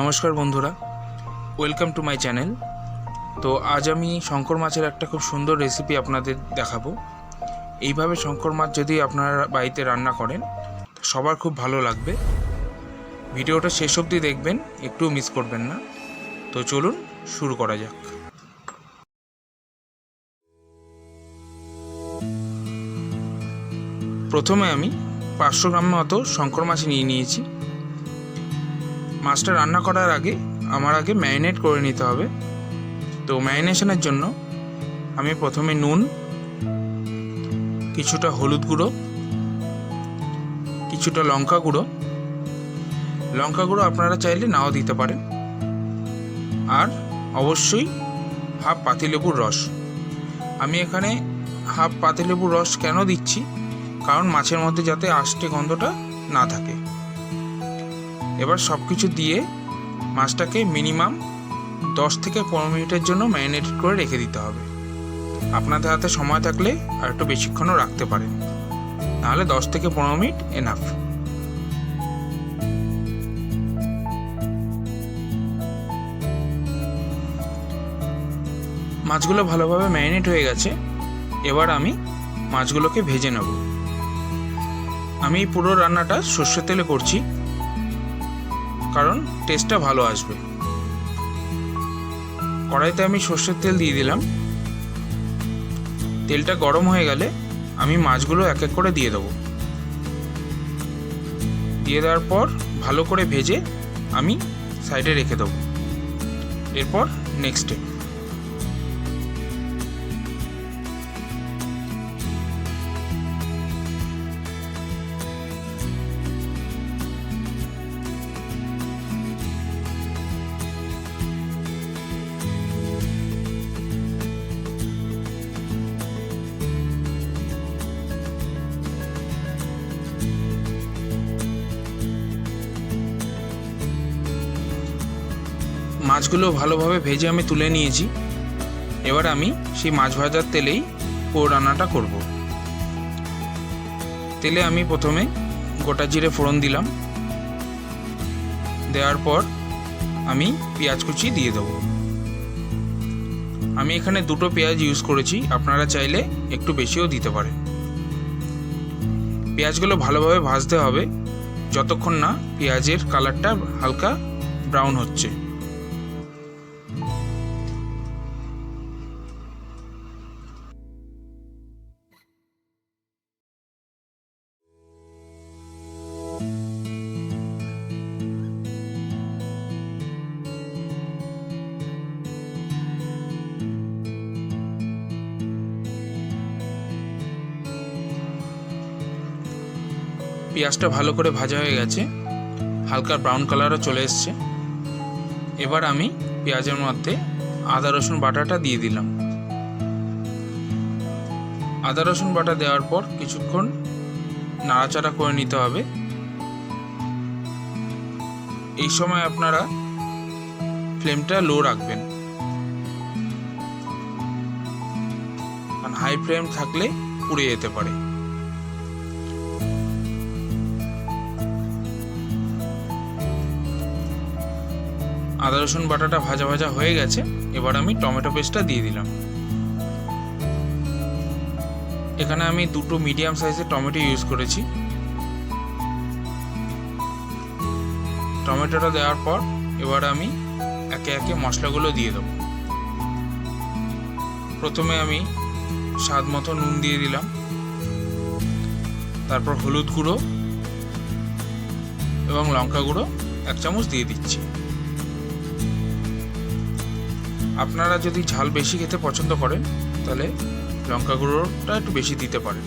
নমস্কার বন্ধুরা, welcome to my channel. তো আজ আমি শঙ্কর মাছের একটা খুব সুন্দর রেসিপি আপনাদের দেখাবো। এইভাবে শঙ্কর মাছ যদি আপনারা বাড়িতে রান্না করেন সবার খুব ভালো লাগবে। ভিডিওটা শেষ অবধি দেখবেন, একটু মিস করবেন না। তো চলুন শুরু করা যাক। প্রথমে আমি 500 গ্রাম মতো শঙ্কর মাছ নিয়ে নিয়েছি। মাছটা রান্না করার আগে আমার ম্যারিনেট করে নিতে হবে। তো ম্যারিনেশনের জন্য আমি প্রথমে নুন, কিছুটা হলুদ গুঁড়ো, কিছুটা লঙ্কা গুঁড়ো আপনারা চাইলে নাও দিতে পারেন, আর অবশ্যই হাফ পাতিলেবুর রস। আমি এখানে হাফ পাতিলেবুর রস কেন দিচ্ছি, কারণ মাছের মধ্যে যাতে আষ্টে গন্ধটা না থাকে। এবার সব কিছু দিয়ে মাছটাকে মিনিমাম 10 থেকে 15 মিনিটের জন্য ম্যারিনেট করে রেখে দিতে হবে। আপনাদের হাতে সময় থাকলে আর একটু বেশিক্ষণও রাখতে পারেন, নাহলে 10 থেকে 15 মিনিট এনাফ। মাছগুলো ভালোভাবে ম্যারিনেট হয়ে গেছে। এবার আমি মাছগুলোকে ভেজে নেব। আমি পুরো রান্নাটা সর্ষের তেলে করছি, কারণ টেস্টটা ভালো আসবে। কড়াইতে আমি সর্ষের তেল দিয়ে দিলাম। তেলটা গরম হয়ে গেলে আমি মাছগুলো এক এক করে দিয়ে দেবো। দিয়ে দেওয়ার পর ভালো করে ভেজে আমি সাইডে রেখে দেবো। এরপর নেক্সট স্টেপ, মাছগুলো ভালোভাবে ভেজে আমি তুলে নিয়েছি। এবার আমি সেই মাছ ভাজার তেলেই পুরো রান্নাটা করব। তেলে আমি প্রথমে গোটা জিরে ফোড়ন দিলাম। দেওয়ার পর আমি পেঁয়াজ কুচি দিয়ে দেবো। আমি এখানে 2টো পেঁয়াজ ইউজ করেছি, আপনারা চাইলে একটু বেশিও দিতে পারেন। পেঁয়াজগুলো ভালোভাবে ভাজতে হবে যতক্ষণ না পেঁয়াজের কালারটা হালকা ব্রাউন হচ্ছে। পেঁয়াজটা ভালো করে ভাজা হয়ে গেছে, হালকা ব্রাউন কালারও চলে এসছে। এবার আমি পেঁয়াজের মধ্যে আদা রসুন বাটাটা দিয়ে দিলাম। আদা রসুন বাটা দেওয়ার পর কিছুক্ষণ নাড়াচাড়া করে নিতে হবে। এই সময় আপনারা ফ্লেমটা লো রাখবেন, কারণ হাই ফ্লেম থাকলে পুড়ে যেতে পারে। আদা রসুন বাটাটা ভাজা ভাজা হয়ে গেছে। এবার আমি টমেটো পেস্টটা দিয়ে দিলাম। এখানে আমি 2টো মিডিয়াম সাইজের টমেটো ইউজ করেছি। টমেটোটা দেওয়ার পর এবার আমি একে একে মশলাগুলো দিয়ে দেব। প্রথমে আমি স্বাদ মতো নুন দিয়ে দিলাম, তারপর হলুদ গুঁড়ো এবং লঙ্কা গুঁড়ো 1 চামচ দিয়ে দিচ্ছি। আপনারা যদি ঝাল বেশি খেতে পছন্দ করেন তাহলে লঙ্কা গুঁড়োটা একটু বেশি দিতে পারেন।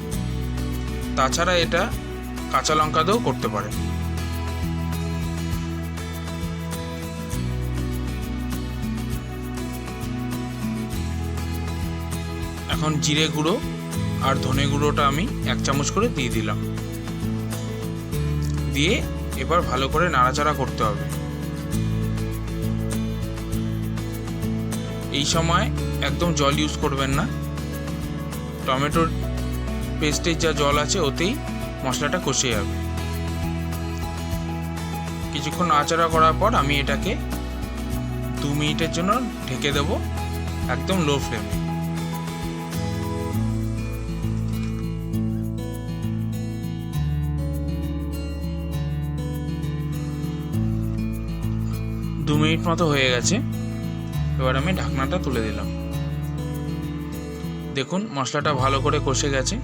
তাছাড়া এটা কাঁচা লঙ্কা দিয়েও করতে পারেন। এখন জিরে গুঁড়ো আর ধনে গুঁড়োটা আমি 1 চামচ করে দিয়ে দিলাম। দিয়ে এবার ভালো করে নাড়াচাড়া করতে হবে। এই সময় একদম জল ইউজ করবেন না, টমেটোর পেস্টের যা জল আছে ওতেই মশলাটা কষে যাবে। কিছুক্ষণ নাড়াচাড়া করার পর আমি এটাকে 2 মিনিটের জন্য ঢেকে দেব একদম লো ফ্লেমে। দু মিনিট মতো হয়ে গেছে। এবার আমি ঢাকনাটা তুলে দিলাম। দেখুন মশলাটা ভালো করে কষে গেছে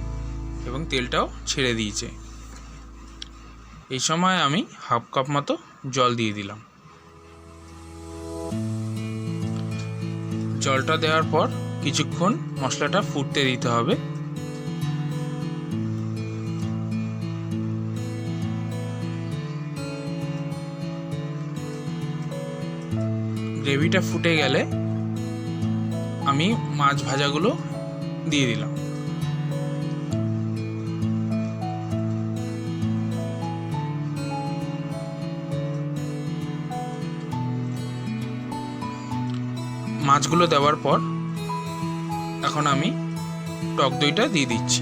এবং তেলটাও ছেড়ে দিয়েছে। এই সময় আমি হাফ কাপ মতো জল দিয়ে দিলাম। জলটা দেওয়ার পর কিছুক্ষণ মশলাটা ফুটতে দিতে হবে। গ্রেভিটা ফুটে গেলে আমি মাছ ভাজাগুলো দিয়ে দিলাম। মাছগুলো দেওয়ার পর এখন আমি টক দইটা দিয়ে দিচ্ছি।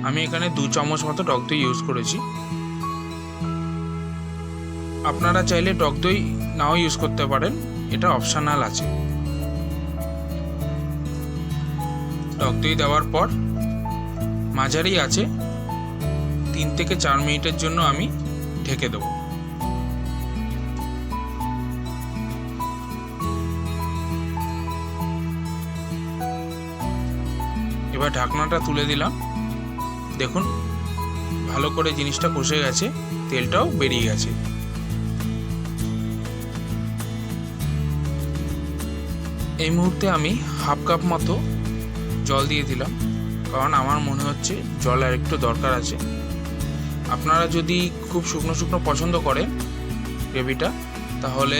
আমি এখানে 2 চামচ মতো টক দই ইউজ করেছি। আপনারা চাইলে টক দই নাও ইউজ করতে পারেন, এটা অপশনাল আছে। টক দই দেওয়ার পর মাঝারি আছে 3 থেকে 4 মিনিটের জন্য আমি ঢেকে দেব। এবার ঢাকনাটা তুলে দিলাম। দেখুন ভালো করে জিনিসটা কষে গেছে, তেলটাও বেরিয়ে গেছে। এই মুহূর্তে আমি হাফ কাপ মতো জল দিয়ে দিলাম, কারণ আমার মনে হচ্ছে জল আর একটু দরকার আছে। আপনারা যদি খুব শুকনো শুকনো পছন্দ করেন গ্রেভিটা, তাহলে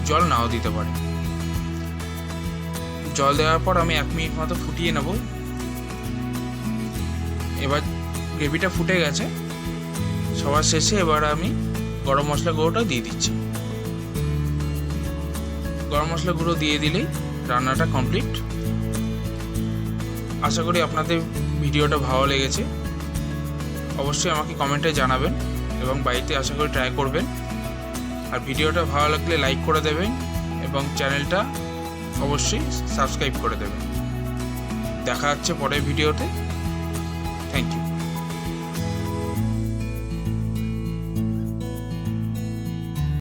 জল নাও দিতে পারেন। জল দেওয়ার পর আমি 1 মিনিট মতো ফুটিয়ে নেব। এবার গ্রেভিটা ফুটে গেছে। সবার শেষে এবার আমি গরম মশলা গুঁড়োটা দিয়ে দিচ্ছি। গরম মশলা গুঁড়ো দিয়ে দিলেই রান্নাটা কমপ্লিট। আশা করি আপনাদের ভিডিওটা ভালো লেগেছে। অবশ্যই আমাকে কমেন্টে জানাবেন এবং বাড়িতে আশা করি ট্রাই করবেন। আর ভিডিওটা ভালো লাগলে লাইক করে দেবেন এবং চ্যানেলটা অবশ্যই সাবস্ক্রাইব করে দেবেন। দেখা হচ্ছে পরের ভিডিওতে। Thank you.